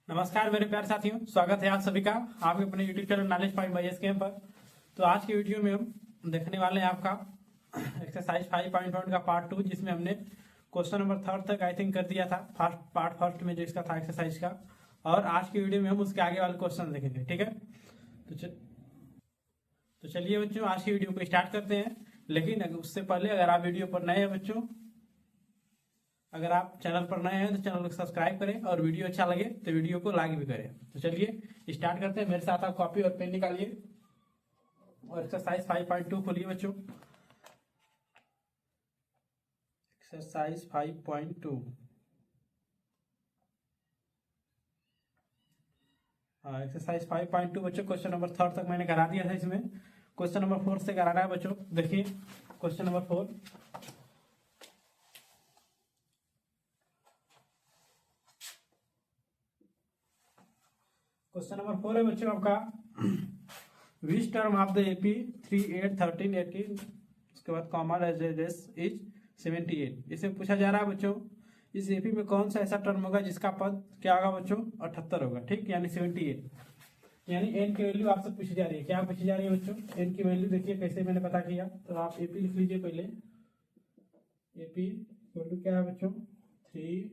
नमस्कार मेरे प्यारे साथियों, स्वागत है आप सभी का आपके अपने YouTube channel knowledge point by SKM पर। तो आज की वीडियो में हम देखने वाले हैं आपका एक्सरसाइज 5.1 का पार्ट 2, जिसमें हमने क्वेश्चन नंबर 3 तक आई थिंक कर दिया था फर्स्ट में जो इसका था एक्सरसाइज का। और आज की वीडियो में हम उसके आगे वाले क्वेश्चन देखेंगे, ठीक है। तो चलिए बच्चों, आज की वीडियो को स्टार्ट करते हैं। लेकिन उससे पहले अगर आप वीडियो पर नए हैं बच्चों, अगर आप चैनल पर नए हैं तो चैनल को सब्सक्राइब करें और वीडियो अच्छा लगे तो वीडियो को लाइक भी करें। तो चलिए स्टार्ट करते हैं। मेरे साथ आप कॉपी और पेन निकालिए और एक्सरसाइज 5.2 खोलिए बच्चों। एक्सरसाइज 5.2, हाँ एक्सरसाइज 5.2 बच्चों, क्वेश्चन नंबर 3 तक मैंने करा दिया था। इसमें क्वेश्चन नंबर 4 से कराना है बच्चों। देखिए क्वेश्चन नंबर 4, क्वेश्चन नंबर 4 है बच्चों आपका, which term of the AP 3, 8, 13, 18, उसके बाद कॉमा इज 78। इसमें पूछा जा रहा है बच्चों, इस एपी में कौन सा ऐसा टर्म होगा जिसका पद क्या होगा बच्चों, 78 होगा, ठीक, यानी 78। यानी एन की वैल्यू आपसे पूछी जा रही है। क्या पूछी जा रही है बच्चों, एन की वैल्यू। देखिए कैसे मैंने पता किया, तो आप एपी लिख लीजिए पहले। एपी वैल्यू क्या है बच्चों, 3,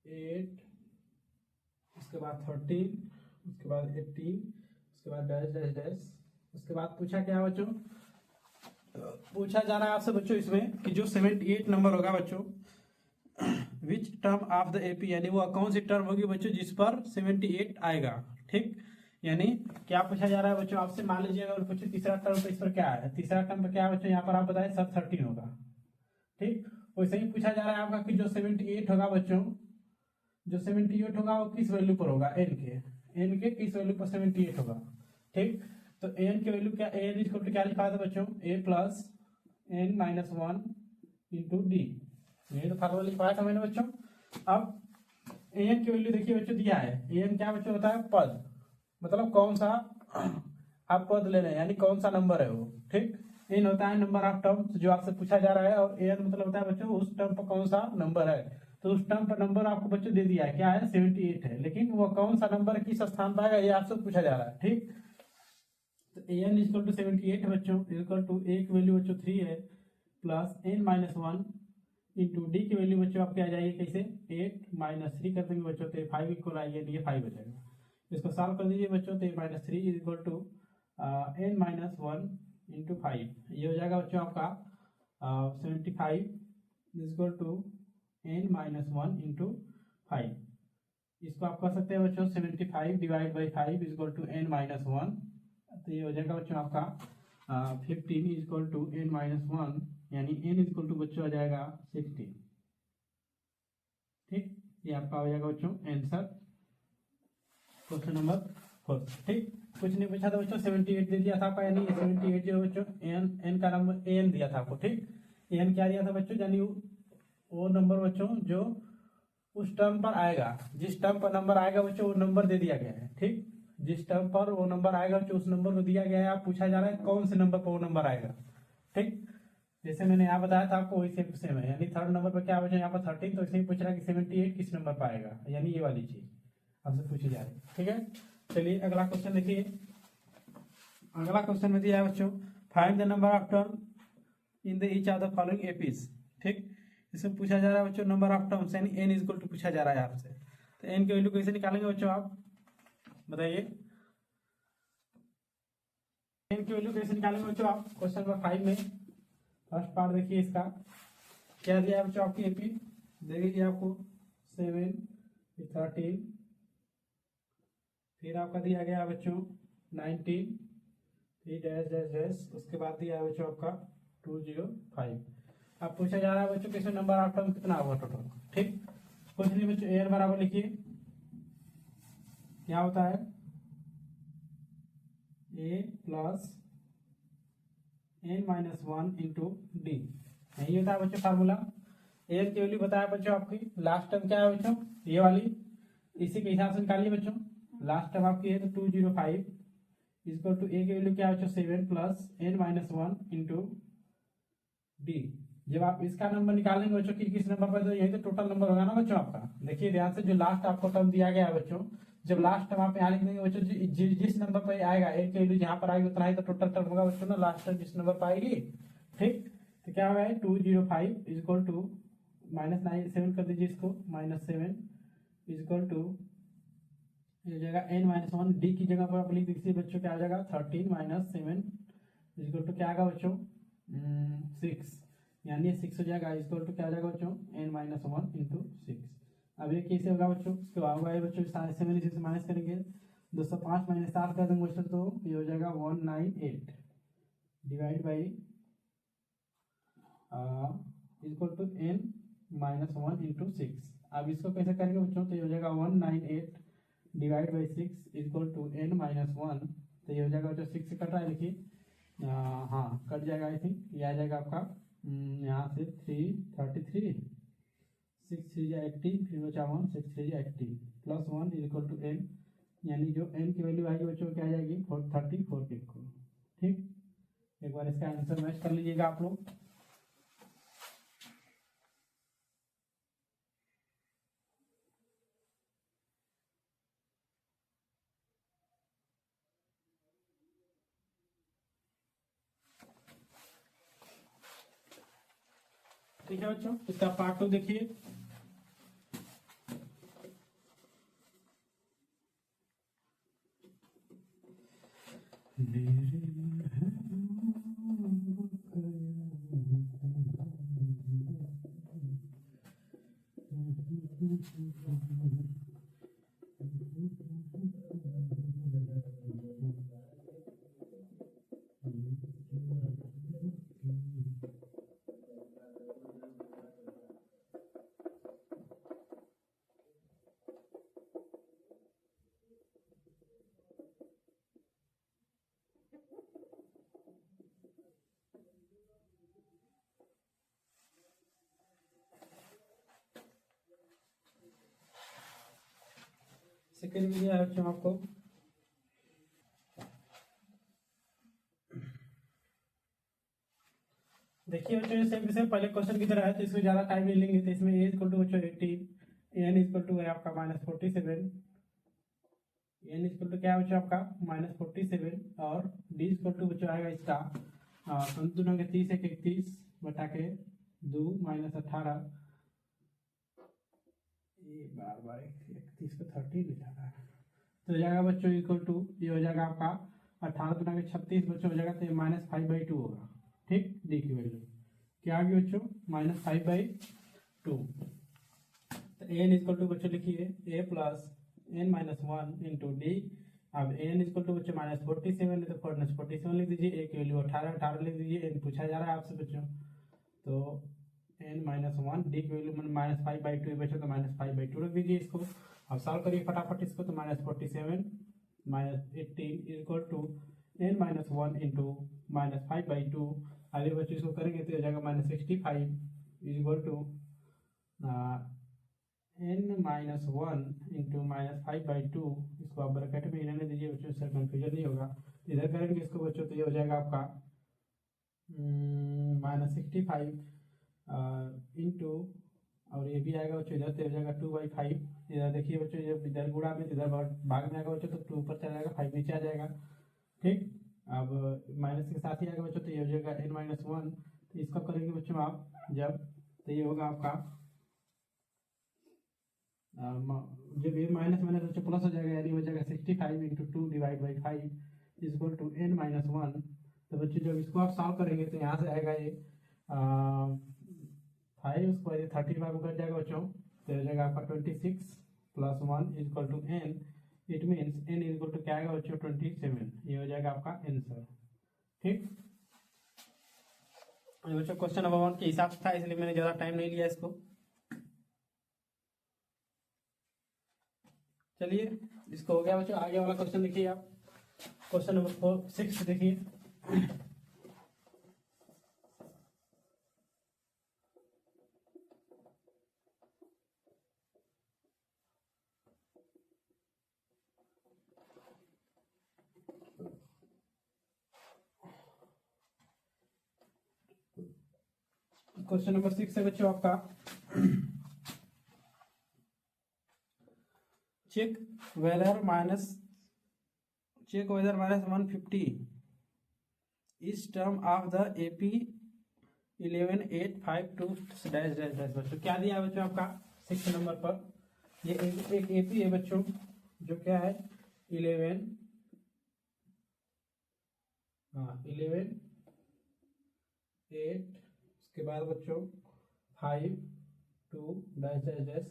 8, उसके बाद 13, उसके बाद 18, उसके बाद डैश डैश डैश। उसके बाद पूछा क्या बच्चों, पूछा जा रहा है आपसे बच्चों इसमें कि जो 78 नंबर होगा बच्चों, which term of the AP, यानी वो कौन सी टर्म होगी बच्चों जिस पर 78 आएगा, ठीक। यानी क्या पूछा जा रहा है बच्चों आपसे, मान लीजिए अगर पूछे तीसरा टर्म तो इस पर क्या है, तीसरा टर्म पर क्या है बच्चों, यहाँ पर आप बताएं सब 13 होगा, ठीक। वैसे ही पूछा जा रहा है आपका कि जो 78 होगा बच्चों, जो 78 होगा वो किस वैल्यू पर होगा, एन के किस वैल्यू पर 78 होगा, ठीक। तो एन की वैल्यू क्या, एन इक्वल टू क्या लिखा था बच्चों, A plus N minus 1 into D. ये तो फार्मूला लिखवाया था मैंने बच्चों। अब एन की वैल्यू देखिए बच्चों दिया है, एन क्या बच्चों होता है, पद, मतलब कौन सा आप पद ले रहे हैं, यानी कौन सा नंबर है वो, ठीक। एन होता है नंबर ऑफ टर्म जो आपसे पूछा जा रहा है, और एन मतलब होता है बच्चों उस टर्म पर कौन सा नंबर है। तो उस टर्म पर नंबर आपको बच्चों दे दिया है, क्या है, 78 है, लेकिन वो कौन सा नंबर किस स्थान पर आएगा ये आपसे पूछा जा रहा है, ठीक। तो एन इक्वल टू 78 बच्चों इक्वल टू एक वैल्यू बच्चों 3 है plus N minus 1 into d की वैल्यू बच्चों आपके आ जाएगी कैसे, 8 माइनस 3 कर देंगे बच्चों तो 5 इक्वल आएगी, ये 5 हो जाएगा। इसको सॉल्व कर दीजिए बच्चों, तो minus 3 is equal to n minus 1 into 5, ये हो जाएगा बच्चों आपका 75 is equal to n minus 1 into 5। इसको आप कर सकते हैं बच्चों 75 divide by 5 is equal to n minus 1, तो ये हो जाएगा बच्चों आपका 15 is equal to n minus 1, यानी एन इज इक्वल टू बच्चों आ जाएगा 16, ठीक। ये आपका हो जाएगा बच्चों आंसर क्वेश्चन नंबर 4, ठीक। कुछ नहीं पूछा था बच्चों, 78 दे दिया था आपका, यानी 78 जो बच्चों एन का नंबर एन दिया था आपको, ठीक। एन क्या दिया था बच्चों, यानी वो नंबर बच्चों जो उस टर्म पर आएगा, जिस टर्म पर नंबर आएगा बच्चों वो नंबर दे दिया गया है, ठीक। जिस टर्म पर वो नंबर आएगा बच्चों उस नंबर को दिया गया है। आप पूछा जा रहा है कौन से नंबर पर वो नंबर आएगा, ठीक। जैसे मैंने यहाँ बताया था आपको वही सेम है, यानी थर्ड नंबर पर क्या बच्चों यहाँ पर 13, तो इसे ही पूछ रहा है कि 78 किस नंबर पर आएगा, यानी ये वाली चीज आपसे पूछी जा रही है, ठीक है। चलिए अगला क्वेश्चन देखिए। अगला क्वेश्चन में दिया है बच्चों, find the number of term in the each of the following APs, ठीक। इसमें पूछा जा रहा है बच्चों नंबर ऑफ टर्म्स, यानी एन इज इक्वल टू पूछा जा रहा है आपसे। तो एन की वैल्यू कैसे निकालेंगे बच्चों, आप बताइए। एन की वैल्यू कैसे निकालेंगे बच्चों आप, क्वेश्चन नंबर 5 में फर्स्ट पार्ट देखिए इसका। क्या दिया है बच्चों आपकी एपी, दे दीजिए आपको 7, 13, फिर आपका दिया गया बच्चों 19, फिर डैश डैश डैश, उसके बाद दिया है बच्चों आपका 205। अब पूछा जा रहा है बच्चों किसमें नंबर ऑफ टर्म कितना होगा टोटल, ठीक। कुछ नहीं बच्चों, एन बराबर लिखिए, क्या होता है, A plus N minus 1 into D, यही होता है बच्चों फार्मूला। एन की वैल्यू बताया बच्चों आपकी, लास्ट टर्म क्या है बच्चों, ये वाली, इसी के हिसाब से निकालिए बच्चों। लास्ट टर्म आपकी है तो 205 इक्वल टू ए की वैल्यू क्या है बच्चों, 7 plus N minus 1 into d, जब आप इसका नंबर निकालेंगे बच्चों कि किस नंबर पर, तो यही तो टोटल नंबर होगा ना बच्चों आपका। देखिए ध्यान से, जो लास्ट आपको टर्म दिया गया है बच्चों, जब लास्ट टर्म आप यहाँ लिख देंगे बच्चों, जिस नंबर पर आएगा एक की वैल्यू जहां पर आएगी उतना ही तो टोटल टर्म होगा बच्चों ना, लास्ट टर्म जिस नंबर पर आएगी। ठीक, तो क्या होगा 205 इज इक्वल टू -7 कर दीजिए इसको, -7 इज इक्वल टू हो जाएगा n-1, डी की जगह पर आप लिख दीजिए बच्चों, क्या आ जाएगा 13 - 7 इज इक्वल टू क्या आएगा बच्चों 6, यानी 6 हो जाएगा, इक्वल टू क्या हो जाएगा बच्चों n-1 इंटू 6। अब ये कैसे होगा बच्चों, इसके होगा ये बच्चों 7 इसे माइनस करेंगे, 205 - 7 कर देंगे बच्चों, तो ये हो जाएगा 198 divide by equal to n-1 into 6। अब इसको कैसे करेंगे बच्चों, तो ये हो जाएगा 198 divide by 6 equal to n-1, तो ये हो जाएगा बच्चों 6 से कट रहा है, देखिए हाँ कट जाएगा, आई थिंक ये आ जाएगा आपका यहाँ से 333, 6 3 80, फिर बचा 1 6 3 80 plus 1 is equal to n, यानी जो n की वैल्यू आएगी बच्चों क्या आ जाएगी 434 के इक्वल। ठीक, एक बार इसका आंसर मैच कर लीजिएगा आप लोग। ठीक है बच्चों, इसका पार्ट 2 देखिए। सेकेंड वीडियो है बच्चों आपको, देखिए बच्चों जैसे पहले क्वेश्चन की तरह है, तो इसमें ज्यादा टाइम नहीं लेंगे, तो इसमें ए इक्वल टू बच्चों 18, एन इक्वल टू है आपका -47, एन इक्वल टू क्या है बच्चों आपका -47, और डी इक्वल टू बच्चों आएगा इसका दोनों के 30 1 31 बटा के 2 -18, ये बार बार 31 को 13 लिखा था, तो हो जाएगा बच्चों इक्वल टू, ये हो जाएगा आपका 18 गुना के 36 बच्चों हो जाएगा, तो ये -5/2 होगा। ठीक, डी की वैल्यू क्या आ गई बच्चों -5/2, तो एन इक्वल टू बच्चों लिखिए ए प्लस n-1 इंटू डी। अब एन इक्वल टू बच्चों -47 है, तो -47 लिख दीजिए, ए की वैल्यू 18 लिख दीजिए, एन पूछा जा रहा है आपसे बच्चों, तो n-1, डी की वैल्यू -5/2 बच्चों, तो -5/2 रख दीजिए इसको। अब सॉल्व करिए फटाफट इसको, तो -47 -18 इक्वल टू n-1 इंटू -5/2, आगे बच्चों इसको करेंगे तो हो जाएगा -65 इक्वल टू n-1 इंटू -5/2, इसको आप ब्रैकेट में रहने दीजिए बच्चों, इससे कन्फ्यूजन नहीं होगा। इधर करेंगे इसको बच्चों, तो ये हो जाएगा आपका -65 इंटू, और ये भी आएगा बच्चों इधर, तो हो जाएगा 2/5, इधर देखिए बच्चों, इधर गुणा में, इधर भाग में आएगा बच्चों, तो 2 ऊपर चला जाएगा 5 नीचे आ जाएगा। ठीक, अब माइनस के साथ ही आएगा बच्चों, तो ये हो जाएगा n-1, तो इसको करेंगे बच्चों आप जब, तो ये होगा आपका जब ये माइनस माइनस बच्चों प्लस हो जाएगा, यानी हो जाएगा 65 into 2 divide by 5 is equal to n-1। तो बच्चों जब इसको आप सॉल्व करेंगे तो यहाँ से आएगा ये 5 स्क्वायर 35 में कट जाएगा बच्चों, तो हो जाएगा आपका 26 plus 1 is equal to n, it means n is equal to क्या आएगा बच्चों 27, ये हो जाएगा आपका आंसर। ठीक, बच्चों क्वेश्चन नंबर 1 के हिसाब से था, इसलिए मैंने ज़्यादा टाइम नहीं लिया इसको। चलिए इसको हो गया बच्चों, आगे वाला क्वेश्चन देखिए आप, क्वेश्चन नंबर 6 देखिए। क्वेश्चन नंबर 6 है बच्चों आपका, चेक वेदर माइनस 150 इस term of the AP 11852 dash dash dash. बच्चों क्या दिया है बच्चों आपका 6 नंबर पर, ये एक एपी है बच्चों जो क्या है 11 8, उसके बाद बच्चों 5 2 डैश डैश डैश।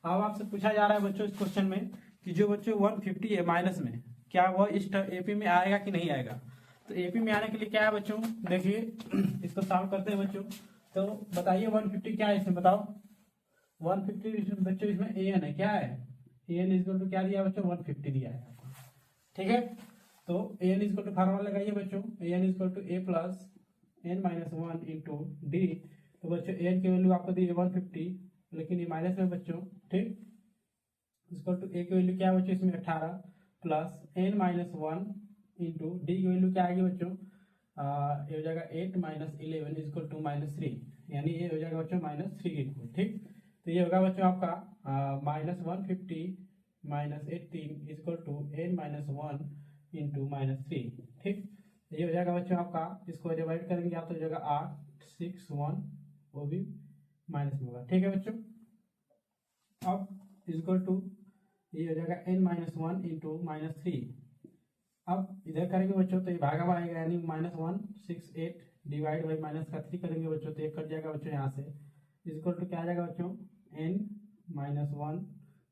अब आपसे पूछा जा रहा है बच्चों इस क्वेश्चन में कि जो बच्चों 150 है माइनस में, क्या वह इस एपी में आएगा कि नहीं आएगा। तो एपी में आने के लिए क्या है बच्चों, देखिए इसको सॉल्व करते हैं बच्चों। तो बताइए 150 क्या है इसमें, बताओ 150 बच्चों इसमें an है, क्या है an इक्वल टू क्या दिया बच्चों 150 दिया है आपको, ठीक है। तो an इक्वल टू फार्मूला लगाइए बच्चों, an equal to a plus n minus 1 into d. तो बच्चों n की वैल्यू आपको दी है 150, लेकिन ये माइनस में बच्चों, ठीक। इक्वल टू a की वैल्यू क्या है बच्चों इसमें 18 plus n minus 1 into d की वैल्यू क्या आएगी बच्चों, ये हो जाएगा 8 माइनस 11 इक्वल टू -3, यानी ये हो जाएगा बच्चों -3 के इक्वल, ठीक। तो ये होगा बच्चों आपका -150 minus 18 equal to n minus 1 into -3, ठीक। तो ये हो जाएगा बच्चों आपका, इसको डिवाइड करेंगे आप तो हो जाएगा 8 6 1, वो भी माइनस में होगा, ठीक है बच्चों। अब इक्वल टू ये हो जाएगा n माइनस 1 इंटू -3। अब इधर करेंगे बच्चों तो ये भागा हुआ आएगा, यानी -168 डिवाइड बाई माइनस का 3 करेंगे बच्चों तो ये कट जाएगा बच्चों यहाँ से, इक्वल टू क्या आ जाएगा बच्चों n माइनस 1।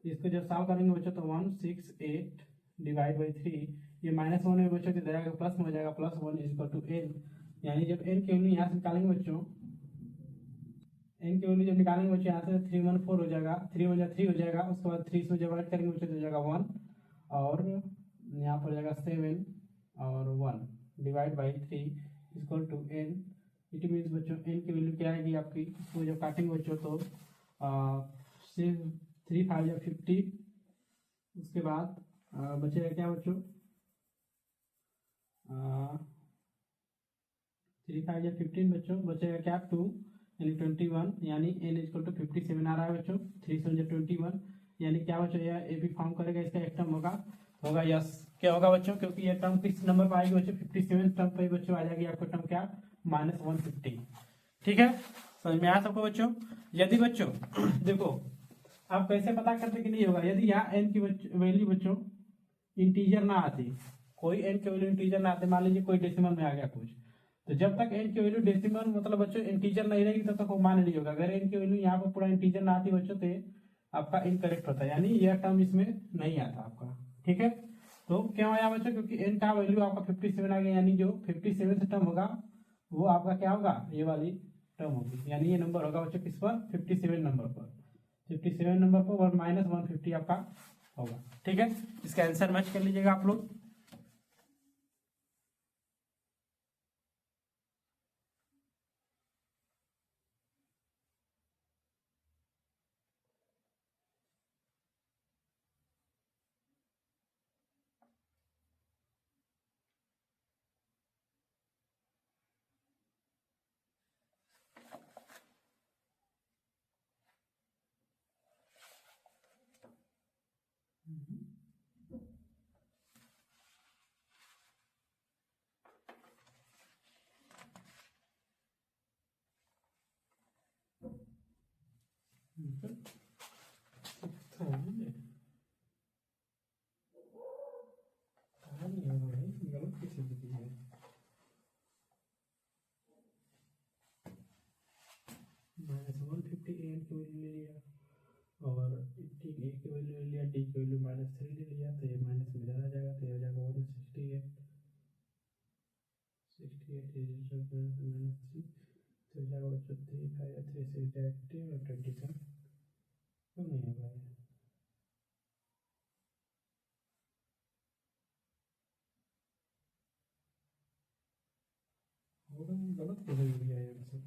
इसको जब सॉल्व करेंगे बच्चों तो 168 डिवाइड बाई 3, ये -1 में बच्चों तो इधर प्लस में हो जाएगा +1 इक्वल टू n, यानी जब n की वैल्यू यहाँ से निकालेंगे बच्चों, n की वैल्यू जब निकालेंगे बच्चों यहाँ से 314 हो जाएगा, 3 हो जाएगा, उसके बाद 3 से डिवाइड करेंगे बच्चों तो हो जाएगा 1, और यहाँ पर हो जाएगा 7 और 1 divide by 3 equal to n। It means बच्चों n की वैल्यू क्या आएगी आपकी, इसको जब काटेंगे बच्चों तो 3 5 या 50, उसके बाद बचेगा क्या बच्चों 3 5 या 15 बच्चों, बचेगा क्या 2 यानी 21, यानी n इक्वल टू 57 आ रहा है बच्चों, 3 7 21, यानी क्या बच्चों यह ए भी फॉर्म करेगा, इसका एक टर्म होगा यस। क्या होगा बच्चों, क्योंकि ये टर्म किस नंबर पर आएगी बच्चों 57 टर्म पर बच्चों आ जाएगी आपको टर्म क्या -150, ठीक है। समझ में आया सबको बच्चों। यदि बच्चों देखो आप कैसे पता करते कि नहीं होगा, यदि यहाँ n की वैल्यू बच्चों इंटीजर ना आती, कोई n की वैल्यू इंटीजर ना आते, मान लीजिए कोई डेसिमल में आ गया कुछ, तो जब तक n की वैल्यू डेसिमल मतलब बच्चों इंटीजर नहीं रहेगी तब तक वो मान नहीं होगा। अगर n की वैल्यू यहाँ पर पूरा इंटीजर ना आती बच्चों तो आपका इनकरेक्ट होता है, यानी यह टर्म इसमें नहीं आता आपका, ठीक है। तो क्यों आया बच्चों, क्योंकि n का वैल्यू आपका 57 आ गया, यानी जो 57 से टर्म होगा वो आपका क्या होगा, ये वाली टर्म होगी, यानी ये नंबर होगा बच्चों किस पर 57 नंबर पर, 57 नंबर पर और -150 आपका होगा, ठीक है। इसका आंसर मैच कर लीजिएगा आप लोग। -150 an की वैल्यू ले लिया और टी ए की वैल्यू ले लिया, डी की वैल्यू -3 ले लिया, तो ये माइनस में इधर आ जाएगा, तो ये हो जाएगा 168 -3, तो हो जाएगा बच्चों 3 5 या 3 6 18 और 27, क्यों नहीं होगा ये होगा, गलत हो गया है आंसर।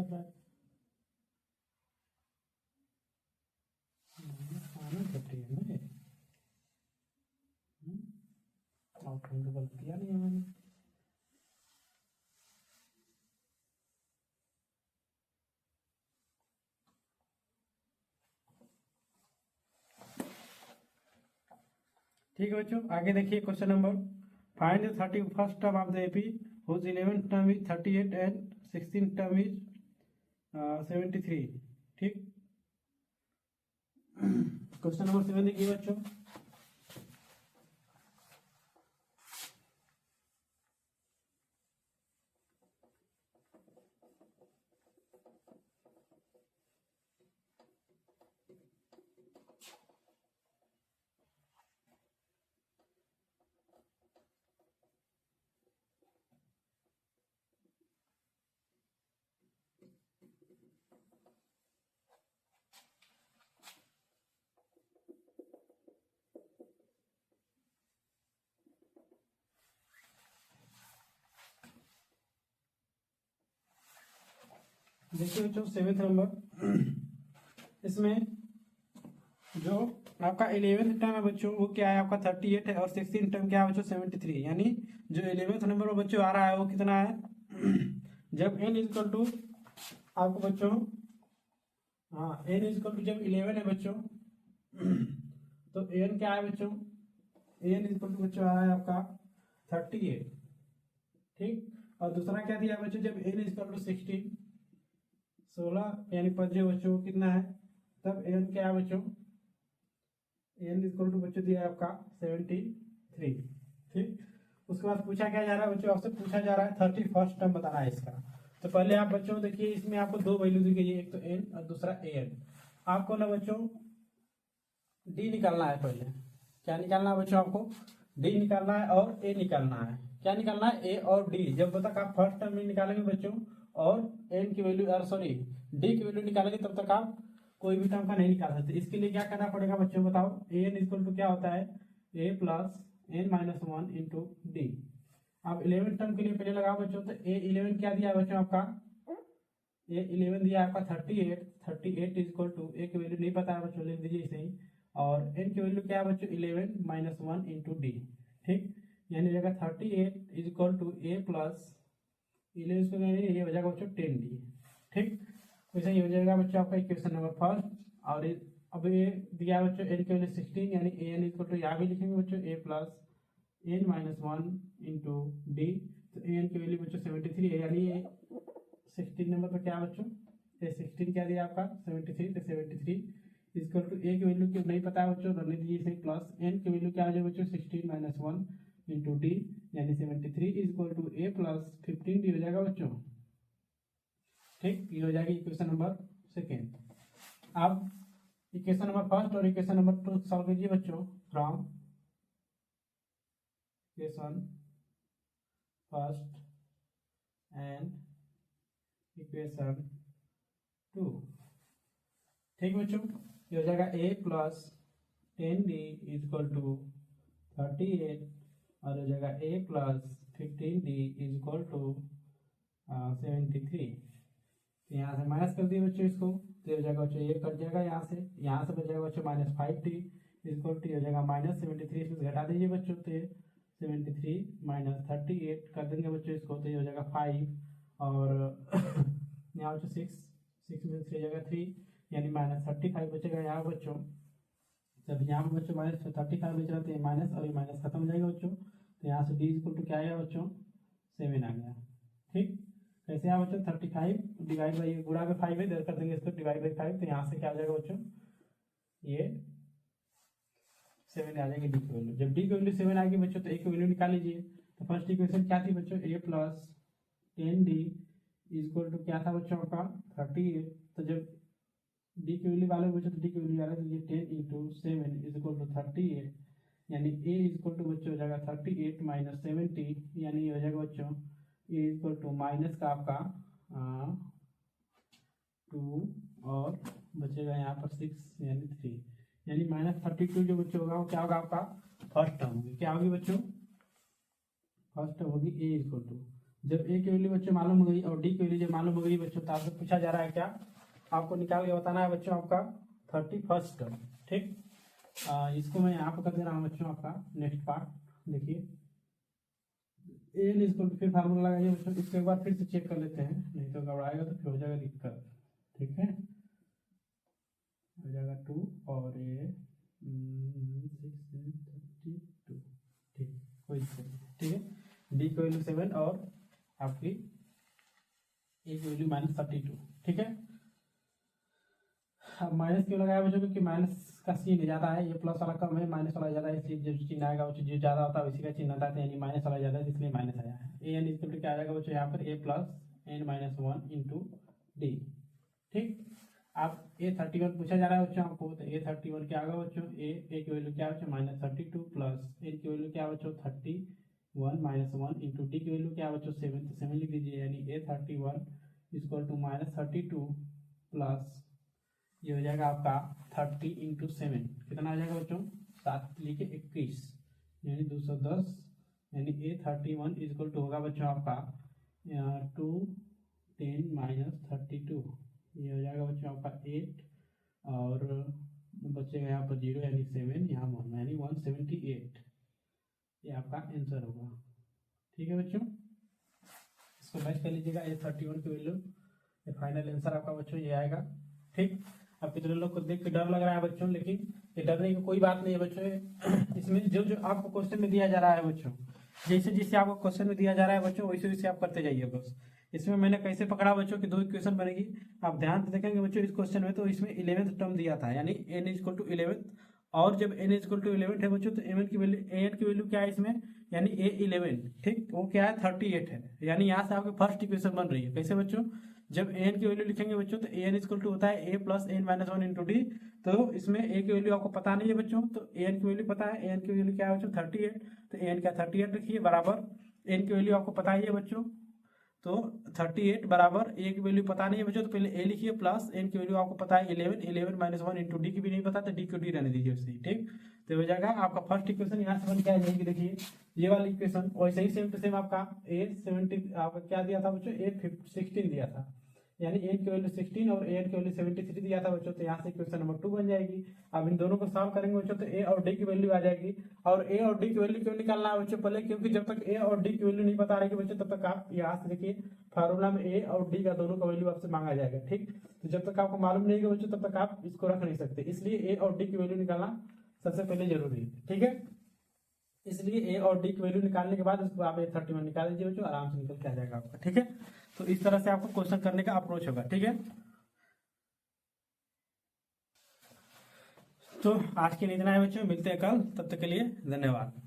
कर रहा है, -30 है ना, आउटलाइन तो गलत किया नहीं है मैंने। ठीक है बच्चों, आगे देखिए question number, find the 31st term of the AP whose 11th term is 38 and 16th term is 73। ठीक, क्वेश्चन नंबर 7 देखिए बच्चों, देखिए बच्चों 7th नंबर, इसमें जो आपका 11th टर्म है बच्चों वो क्या है आपका 38 है, और 16th टर्म क्या है बच्चों 73, यानी जो 11th नंबर पर बच्चों आ रहा है वो कितना है, जब n इजकल टू आपको बच्चों, हाँ n इजकल टू जब 11 है बच्चों, तो n क्या है बच्चों, n इजकल टू बच्चों आ रहा है आपका 38। ठीक, और दूसरा क्या दिया बच्चों, जब n इजकल टू 16 यानी 5 बच्चों कितना है, तब n क्या है बच्चों, n इक्वल टू बच्चों दिया है आपका 73। ठीक, उसके बाद पूछा क्या जा रहा है बच्चों, आपसे पूछा जा रहा है 31st टर्म बताना है इसका। तो पहले आप बच्चों देखिए इसमें आपको दो वैल्यू दी गई है, एक तो n और दूसरा an। आपको ना बच्चों d निकालना है, पहले क्या निकालना है बच्चों, आपको d निकालना है और a निकालना है। क्या निकालना है, a और d। जब तक आप फर्स्ट टर्म में निकालेंगे बच्चों और n की वैल्यू सॉरी d की वैल्यू निकालेंगे, तब तक आप कोई भी टर्म का नहीं निकाल सकते। इसके लिए क्या करना पड़ेगा बच्चों, बताओ, an इक्वल टू क्या होता है, a plus n minus 1 into D. अब 11 टर्म के लिए पहले लगाओ बच्चों, तो a11 क्या दिया बच्चों आपका, a11 दिया आपका 38 इक्वल टू, a की वैल्यू नहीं पता है बच्चों, लिख दीजिए इसे ही, और n की वैल्यू क्या है बच्चों 11 माइनस 1 इंटू डी। ठीक, यानी जगह 38 इक्वल टू a प्लस 11, ये हो जाएगा बच्चों 10d। ठीक, वैसे ही हो जाएगा बच्चों आपका इक्वेशन नंबर फर्स्ट। और अब ये दिया बच्चों n की वैल्यू 16, यानी an इक्वल टू यहाँ भी लिखेंगे बच्चों a plus n minus 1 into d. तो an की वैल्यू बच्चों 73 है, यानी ये 16 नंबर पर क्या बच्चों, ये 16 क्या दिया आपका 73, तो 73 इक्वल टू a की वैल्यू क्यों नहीं पता है बच्चों, रहने दीजिए इसे, प्लस n की वैल्यू क्या आ जाएगा बच्चों 16 माइनस 1 इंटू डी, यानी 73 equal to a plus 15d हो जाएगा बच्चों। ठीक, ये हो जाएगी इक्वेशन नंबर सेकेंड। अब इक्वेशन नंबर फर्स्ट और इक्वेशन नंबर 2 सॉल्व कीजिए बच्चों, from equation first and equation 2। ठीक बच्चों, ये हो जाएगा a plus 10d equal to 38, और हो जाएगा a plus 15d equal to 73। यहाँ से माइनस कर दिए बच्चों इसको, तो हो जाएगा बच्चों ये कट जाएगा, यहाँ से बच जाएगा बच्चों माइनस 5t इक्वल टू हो जाएगा माइनस 73, इसमें घटा दीजिए बच्चों, तो 73 माइनस 38 कर देंगे बच्चों इसको, तो ये हो जाएगा 5, और यहाँ बच्चों 6 में 3 जाएगा 3, यानी माइनस 35 बचेगा यहाँ बच्चों। जब यहाँ पर बच्चों माइनस 35 बच रहा, तो ये माइनस और ये माइनस खत्म हो जाएगा बच्चों, तो यहाँ से d इक्वल टू क्या आएगा बच्चों 7 आ गया। ठीक, कैसे आया बच्चों 35 डिवाइड बाई, गुणा में 5 है, इधर कर देंगे इसको डिवाइड बाई 5, तो यहाँ से क्या आ जाएगा बच्चों, ये 7 आ जाएगी डी की वैल्यू। जब डी की वैल्यू 7 आएगी बच्चों, तो ए की वैल्यू निकाल लीजिए। तो फर्स्ट इक्वेशन क्या थी बच्चों, a plus 10d equal to क्या था बच्चों आपका 38। तो जब डी की वैल्यू वाले बच्चों, तो डी की वैल्यू आ रहा है 10 इंटू 7 इक्वल टू 38, यानी a इक्वल टू बच्चों हो जाएगा 38 माइनस 70, यानी ये हो जाएगा बच्चों a इक्वल टू माइनस का आपका 2 और बचेगा यहाँ पर 6 यानी 3, यानी माइनस 32 जो बच्चों होगा वो क्या होगा आपका फर्स्ट टर्म होगी। क्या होगी बच्चों, फर्स्ट टर्म होगी a इक्वल टू, जब ए की वैल्यू बच्चों मालूम हो गई और डी की वैल्यू जब मालूम हो गई बच्चों, तो आपसे पूछा जा रहा है क्या, आपको निकाल के बताना है बच्चों आपका 31st टर्म। ठीक, इसको मैं यहाँ पर कर दे रहा हूँ बच्चों आपका नेक्स्ट पार्ट। देखिए एन इसको फिर फार्मूला लगाइए बच्चों, इसको एक बार फिर से चेक कर लेते हैं, नहीं तो घबराएगा तो फिर हो जाएगा दिक्कत। ठीक है, हो जाएगा 2 और ये 632। ठीक, कोई दिक्कत नहीं। ठीक है, डी की वैल्यू 7 और आपकी ए की वैल्यू -32। ठीक है, अब माइनस क्यों लगाया बच्चों, क्योंकि माइनस का चिन्ह ज़्यादा है, ये प्लस वाला कम है, माइनस वाला ज़्यादा है, इसलिए जो चिन्ह आएगा वो जो ज़्यादा होता है उसी का चिन्ह आता है, यानी माइनस वाला ज़्यादा है इसलिए माइनस आया है। ए एन इक्वल टू क्या आ जाएगा बच्चों यहाँ पर, A plus N minus 1 into D. ठीक, अब A31 पूछा जा रहा है बच्चों आपको, तो A31 क्या होगा बच्चों, ए की वैल्यू क्या है बच्चों -32 प्लस एन की वैल्यू क्या है बच्चों 31 माइनस 1 इंटू डी की वैल्यू क्या है बच्चों 7, तो 7 लिख दीजिए, यानी A31 इक्वल टू -32 प्लस ये हो जाएगा आपका 30 इंटू 7, कितना हो जाएगा बच्चों 7 लिखे 21, यानी 210, यानी A31 इक्वल टू होगा बच्चों आपका 210 माइनस 32, ये हो जाएगा बच्चों आपका 8 और बचेगा यहाँ पर 0 यानी 7, यहाँ 1 यानी 178, ये आपका आंसर होगा। ठीक है बच्चों, इसको मैच कर लीजिएगा, A31 की वैल्यू, ये फाइनल आंसर आपका बच्चों ये आएगा। ठीक, अब कितने लोग को देख के डर लग रहा है बच्चों, लेकिन ये डरने की कोई बात नहीं है बच्चों, इसमें जो जो आपको क्वेश्चन में दिया जा रहा है बच्चों, जैसे जैसे आपको क्वेश्चन में दिया जा रहा है बच्चों वैसे वैसे आप करते जाइए बस। इसमें मैंने कैसे पकड़ा बच्चों कि 2 इक्वेशन बनेगी, आप ध्यान से देखेंगे बच्चों इस क्वेश्चन में, तो इसमें 11th टर्म दिया था, यानी n इक्वल टू 11, और जब n इक्वल टू 11 है बच्चों, तो एन की वैल्यू क्या है इसमें, यानी A11। ठीक, वो क्या है 38 है, यानी यहाँ से आपकी फर्स्ट इक्वेशन बन रही है। कैसे बच्चों, जब an की वैल्यू लिखेंगे बच्चों, तो an इक्वल टू होता है a plus N minus 1 into d, तो इसमें a की वैल्यू आपको पता नहीं है बच्चों, तो an की वैल्यू पता है, an की वैल्यू क्या है बच्चों 38, तो an का 38 रखिए बराबर, n की वैल्यू आपको पता ही है बच्चों, तो 38 बराबर a की वैल्यू पता नहीं है बच्चों, तो पहले a लिखिए प्लस n की वैल्यू आपको पता है 11 माइनस 1 इंटू डी की भी नहीं पता, तो डी को डी रहने दीजिए उससे। ठीक, तो हो जाएगा आपका फर्स्ट इक्वेशन यहाँ से बन के आ जाएगी। देखिए ये वाली इक्वेशन वैसे ही सेम टू सेम आपका A70 आपका क्या दिया था बच्चों, A16 दिया था, यानी a की वैल्यू 16 और a की वैल्यू 73 दिया था बच्चों, तो यहाँ से इक्वेशन नंबर 2 बन जाएगी। अब इन दोनों को सॉल्व करेंगे बच्चों, तो a और d की वैल्यू आ जाएगी, और a और d की वैल्यू क्यों निकालना है बच्चों पहले, क्योंकि जब तक a और d की वैल्यू नहीं पता रहेगी बच्चों, तब तक आप यहाँ से देखिए फार्मूला में a और d का दोनों का वैल्यू आपसे मांगा जाएगा। ठीक, तो जब तक आपको मालूम नहीं है बच्चों, तब तक आप इसको रख नहीं सकते, इसलिए a और d की वैल्यू निकालना सबसे पहले जरूरी है। ठीक है, इसलिए a और d की वैल्यू निकालने के बाद उसको आप A31 निकाल दीजिए बच्चों, आराम से निकल के आ जाएगा आपका। ठीक है, तो इस तरह से आपको क्वेश्चन करने का अप्रोच होगा। ठीक है, तो आज के लिए इतना है बच्चों, मिलते हैं कल, तब तक के लिए धन्यवाद।